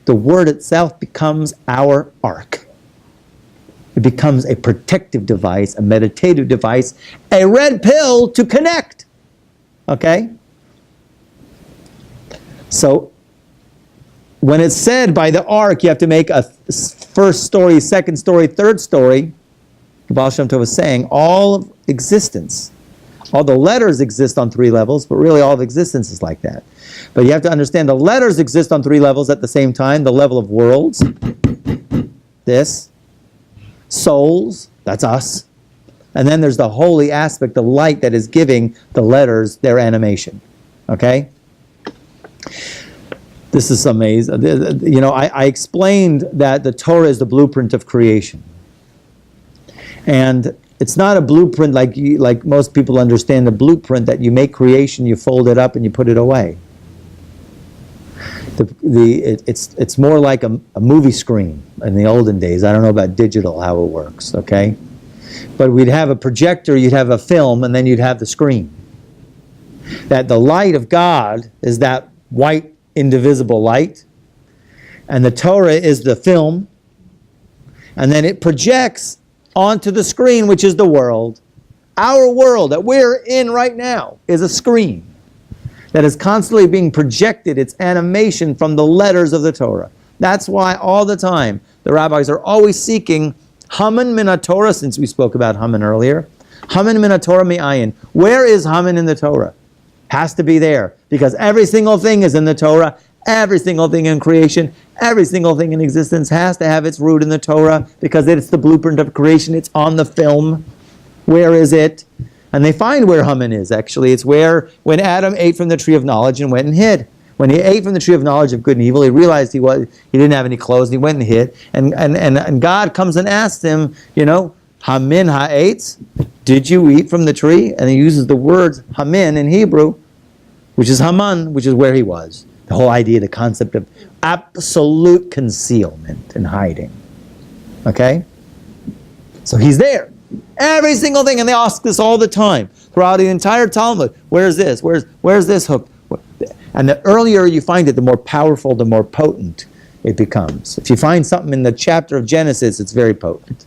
the word itself becomes our ark. It becomes a protective device, a meditative device, a red pill to connect. Okay? So, when it's said by the ark, you have to make a first story, second story, third story. The Baal Shem Tov was saying all of existence, all the letters exist on 3 levels, but really all of existence is like that. But you have to understand the letters exist on 3 levels at the same time. The level of worlds, this, souls, that's us. And then there's the holy aspect, the light that is giving the letters their animation. Okay? This is amazing. I explained that the Torah is the blueprint of creation. And it's not a blueprint like most people understand the blueprint that you make creation, you fold it up, and you put it away. It's more like a movie screen in the olden days. I don't know about digital, how it works, okay? But we'd have a projector, you'd have a film, and then you'd have the screen. That the light of God is that white, indivisible light, and the Torah is the film, and then it projects onto the screen, which is the world. Our world that we're in right now is a screen that is constantly being projected, its animation from the letters of the Torah. That's why all the time the rabbis are always seeking Haman min HaTorah, since we spoke about Haman earlier. Haman min HaTorah mi'ayin. Where is Haman in the Torah? Has to be there, because every single thing is in the Torah. Every single thing in creation, every single thing in existence has to have its root in the Torah, because it's the blueprint of creation. It's on the film. Where is it? And they find where Haman is, actually. It's when Adam ate from the tree of knowledge and went and hid. When he ate from the tree of knowledge of good and evil, he realized he didn't have any clothes, and he went and hid. And God comes and asks him, Hamin ha'etz, Did you eat from the tree? And he uses the words hamin in Hebrew, which is Haman, which is where he was. The whole idea, the concept of absolute concealment and hiding. Okay? So he's there. Every single thing, and they ask this all the time throughout the entire Talmud. Where's this? Where's this hook? And the earlier you find it, the more powerful, the more potent it becomes. If you find something in the chapter of Genesis, it's very potent.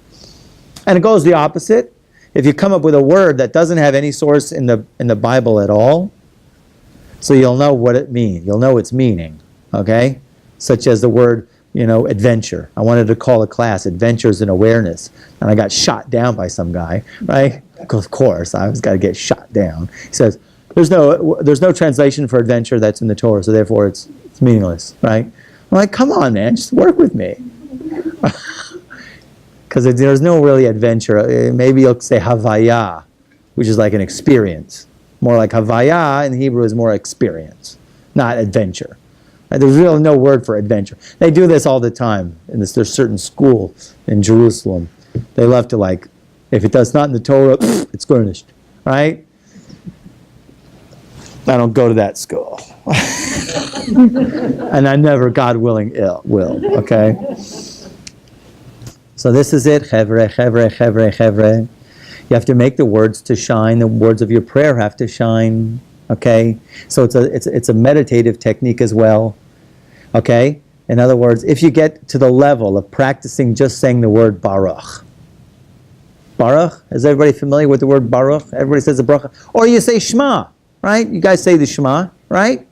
And it goes the opposite. If you come up with a word that doesn't have any source in the Bible at all, so you'll know what it means. You'll know its meaning, okay? Such as the word, adventure. I wanted to call a class Adventures in Awareness, and I got shot down by some guy, right? Of course, I was got to get shot down. He says, there's no translation for adventure that's in the Torah, so therefore it's meaningless, right? I'm like, come on, man, just work with me. Because there's no really adventure. Maybe you'll say Havaya, which is like an experience. More like Havaya in Hebrew is more experience, not adventure. There's really no word for adventure. They do this all the time. There's a certain school in Jerusalem. They love to if it does not in the Torah, it's garnished, right? I don't go to that school. And I never, God willing, will, okay? So this is it, chevre, chevre, chevre, chevre. You have to make the words to shine. The words of your prayer have to shine, okay? So it's a meditative technique as well, okay? In other words, if you get to the level of practicing just saying the word Baruch. Baruch, is everybody familiar with the word Baruch? Everybody says the bracha. Or you say Shema, right? You guys say the Shema, right?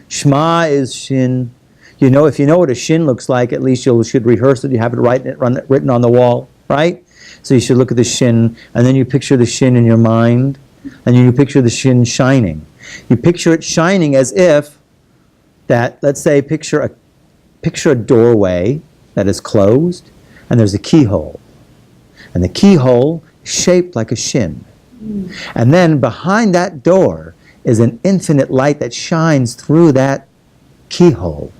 Shema is Shin. If you know what a Shin looks like, at least you should rehearse it. You have it written on the wall, right? So you should look at the Shin, and then you picture the Shin in your mind, and you picture the Shin shining. You picture it shining as if that, let's say, picture a doorway that is closed, and there's a keyhole. And the keyhole is shaped like a Shin. And then behind that door is an infinite light that shines through that keyhole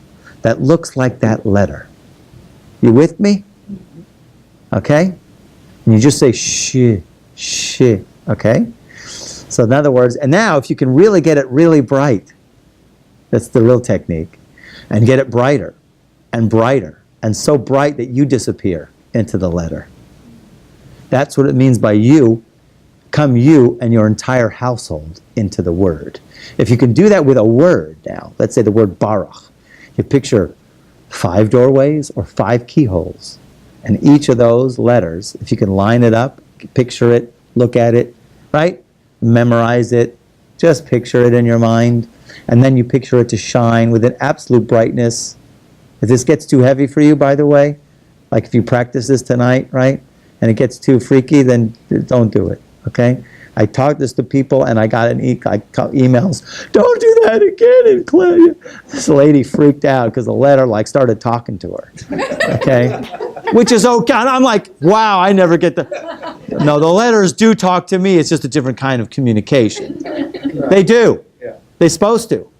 that looks like that letter. You with me? Okay? And you just say sh, okay? So in other words, and now if you can really get it really bright, that's the real technique, and get it brighter and brighter, and so bright that you disappear into the letter. That's what it means by you and your entire household into the word. If you can do that with a word now, let's say the word Baruch, you picture 5 doorways or 5 keyholes. And each of those letters, if you can line it up, picture it, look at it, right? Memorize it, just picture it in your mind. And then you picture it to shine with an absolute brightness. If this gets too heavy for you, by the way, like if you practice this tonight, right? And it gets too freaky, then don't do it, okay? I taught this to people, and I got emails. Don't do that again, and Claudia. This lady freaked out because the letter started talking to her. Okay, which is okay. And I'm like, wow, I never get the. No, the letters do talk to me. It's just a different kind of communication. They do. They're supposed to.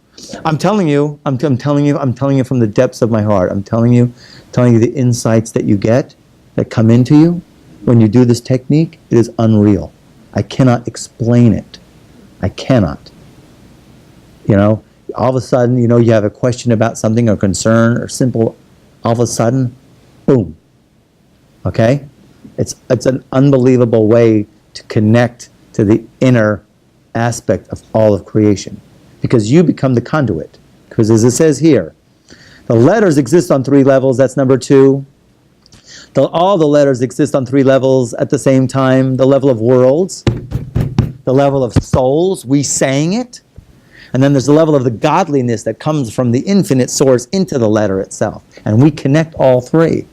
I'm telling you from the depths of my heart. I'm telling you the insights that you get, that come into you when you do this technique. It is unreal. I cannot explain it. I cannot. All of a sudden, you have a question about something or concern or simple, all of a sudden, boom. Okay? It's an unbelievable way to connect to the inner aspect of all of creation. Because you become the conduit. Because as it says here, the letters exist on 3 levels, that's number 2. All the letters exist on 3 levels at the same time. The level of worlds, the level of souls, we sang it. And then there's the level of the godliness that comes from the infinite source into the letter itself. And we connect all 3.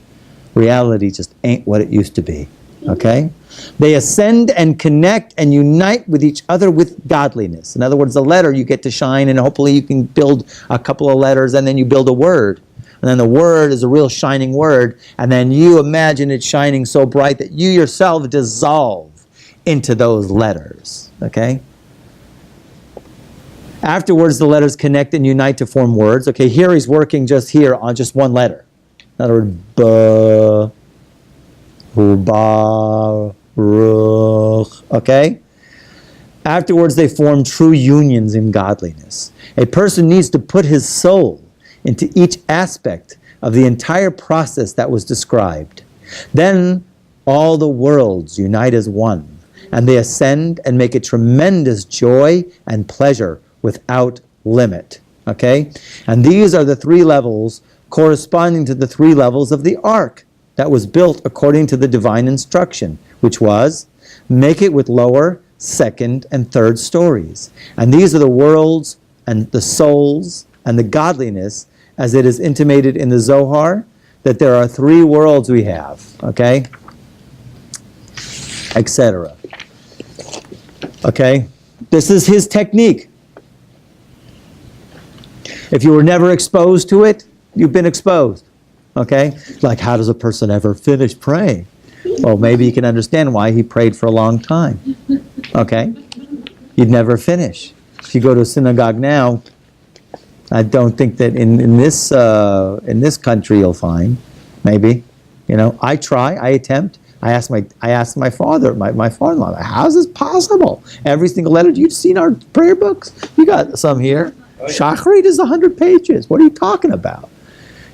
Reality just ain't what it used to be. Okay? They ascend and connect and unite with each other with godliness. In other words, the letter you get to shine, and hopefully you can build a couple of letters, and then you build a word. And then the word is a real shining word, and then you imagine it shining so bright that you yourself dissolve into those letters, okay? Afterwards, the letters connect and unite to form words. Okay, here he's working just here on just one letter. In other words, ba, ba, ruch. okay? Afterwards, they form true unions in godliness. A person needs to put his soul into each aspect of the entire process that was described. Then all the worlds unite as one, and they ascend and make a tremendous joy and pleasure without limit. Okay? And these are the three levels corresponding to the three levels of the ark that was built according to the divine instruction, which was, make it with lower, second, and third stories. And these are the worlds and the souls and the godliness, as it is intimated in the Zohar, that there are three worlds we have, okay? Etc. Okay? This is his technique. If you were never exposed to it, you've been exposed. Okay? Like, how does a person ever finish praying? Well, maybe you can understand why he prayed for a long time. Okay? You'd never finish. If you go to a synagogue now, I don't think that in this country you'll find, maybe. You know, I try, I attempt. I asked my father, my father-in-law, how is this possible? Every single letter. You've seen our prayer books? You got some here. Shacharit is 100 pages. What are you talking about?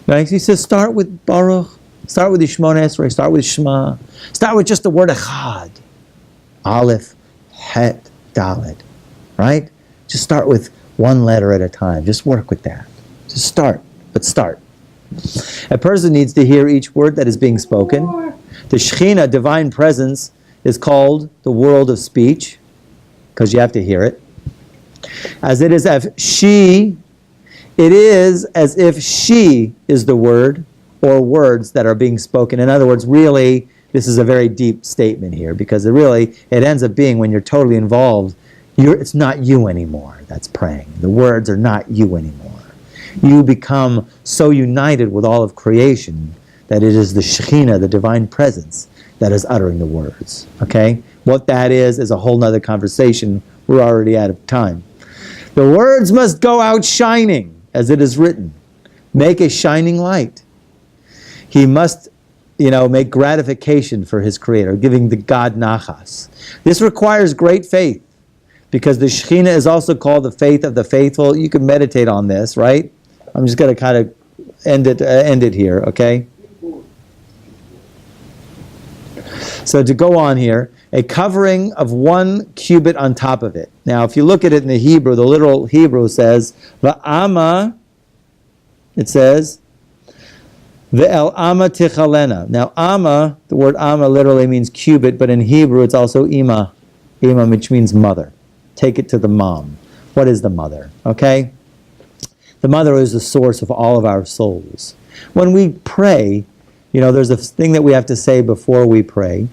Right? He says, start with Baruch, start with the Shemona Esrei, start with Shema, start with just the word Echad. Aleph, Het, Dalet. Right? Just start with one letter at a time. Just work with that. Just start, but start. A person needs to hear each word that is being spoken. The Shekhinah, divine presence, is called the world of speech, because you have to hear it. As it is as she, it is as if she is the word or words that are being spoken. In other words, really, this is a very deep statement here, because it ends up being, when you're totally involved, it's not you anymore that's praying. The words are not you anymore. You become so united with all of creation that it is the Shekhinah, the divine presence, that is uttering the words. Okay? What that is a whole nother conversation. We're already out of time. The words must go out shining, as it is written. Make a shining light. He must, make gratification for his Creator, giving the God nachas. This requires great faith, because the Shekhinah is also called the faith of the faithful. You can meditate on this, right? I'm just going to kind of end it here, okay? So to go on here, a covering of 1 cubit on top of it. Now, if you look at it in the Hebrew, the literal Hebrew says, Va'ama, it says, Ve'el ama tichalena. Now, ama, the word ama literally means cubit, but in Hebrew it's also ima, which means mother. Take it to the mom. What is the mother? Okay? The mother is the source of all of our souls. When we pray, there's a thing that we have to say before we pray.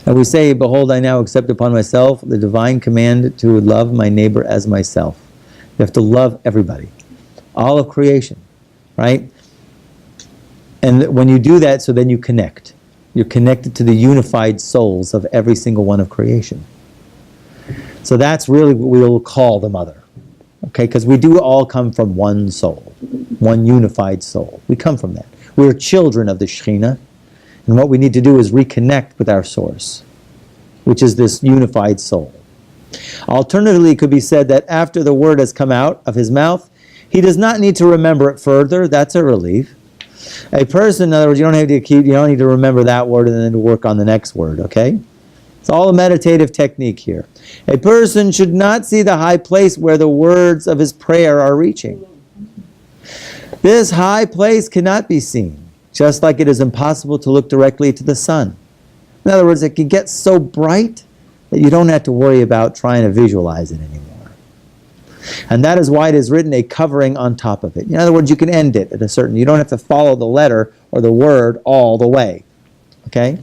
And we say, behold, I now accept upon myself the divine command to love my neighbor as myself. You have to love everybody. All of creation. Right? And when you do that, so then you connect. You're connected to the unified souls of every single one of creation. So that's really what we will call the mother. Okay? Because we do all come from one soul. One unified soul. We come from that. We're children of the Shekhinah. And what we need to do is reconnect with our source, which is this unified soul. Alternatively, it could be said that after the word has come out of his mouth, he does not need to remember it further. That's a relief. A person, in other words, you don't need to remember that word and then to work on the next word, okay? It's all a meditative technique here. A person should not see the high place where the words of his prayer are reaching. This high place cannot be seen, just like it is impossible to look directly to the sun. In other words, it can get so bright that you don't have to worry about trying to visualize it anymore. And that is why it is written a covering on top of it. In other words, you can end it at a certain, you don't have to follow the letter or the word all the way. Okay?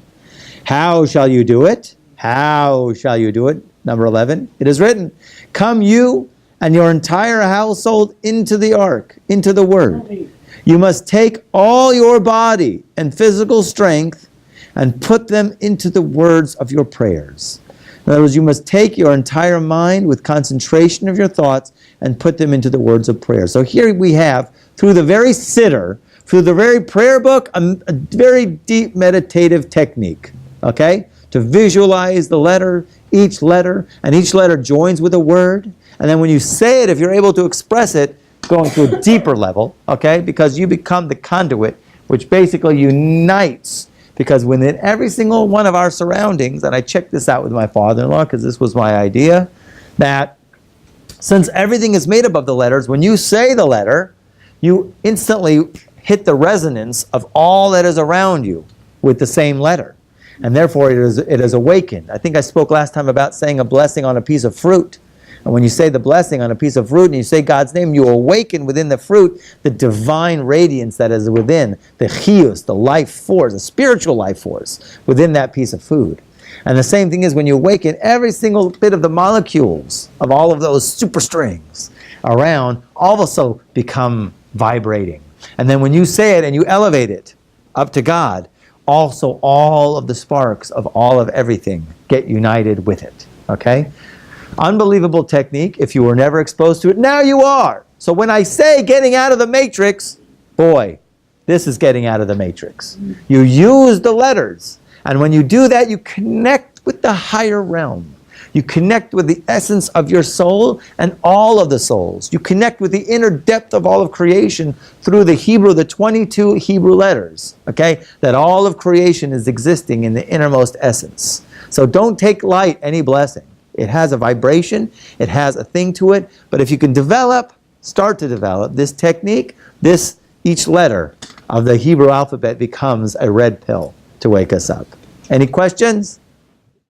How shall you do it? How shall you do it? Number 11, it is written, come you and your entire household into the ark, into the word. You must take all your body and physical strength and put them into the words of your prayers. In other words, you must take your entire mind with concentration of your thoughts and put them into the words of prayer. So here we have, through the very siddur, through the very prayer book, a very deep meditative technique, okay? to visualize the letter, and each letter joins with a word. And then when you say it, if you're able to express it, going to a deeper level, okay? Because you become the conduit, which basically unites. Because within every single one of our surroundings, and I checked this out with my father-in-law because this was my idea, that since everything is made up of the letters, when you say the letter, you instantly hit the resonance of all that is around you with the same letter. And therefore it is awakened. I think I spoke last time about saying a blessing on a piece of fruit. And when you say the blessing on a piece of fruit and you say God's name, you awaken within the fruit the divine radiance that is within, the chiyus, the life force, the spiritual life force within that piece of food. And the same thing is when you awaken every single bit of the molecules of all of those super strings around also become vibrating. And then when you say it and you elevate it up to God, also all of the sparks of all of everything get united with it. Okay? Unbelievable technique. If you were never exposed to it, now you are. So when I say getting out of the matrix, boy, this is getting out of the matrix. You use the letters. And when you do that, you connect with the higher realm. You connect with the essence of your soul and all of the souls. You connect with the inner depth of all of creation through the Hebrew, the 22 Hebrew letters, okay? That all of creation is existing in the innermost essence. So don't take light any blessing. It has a vibration, it has a thing to it, but if you can start to develop this technique, each letter of the Hebrew alphabet becomes a red pill to wake us up. Any questions?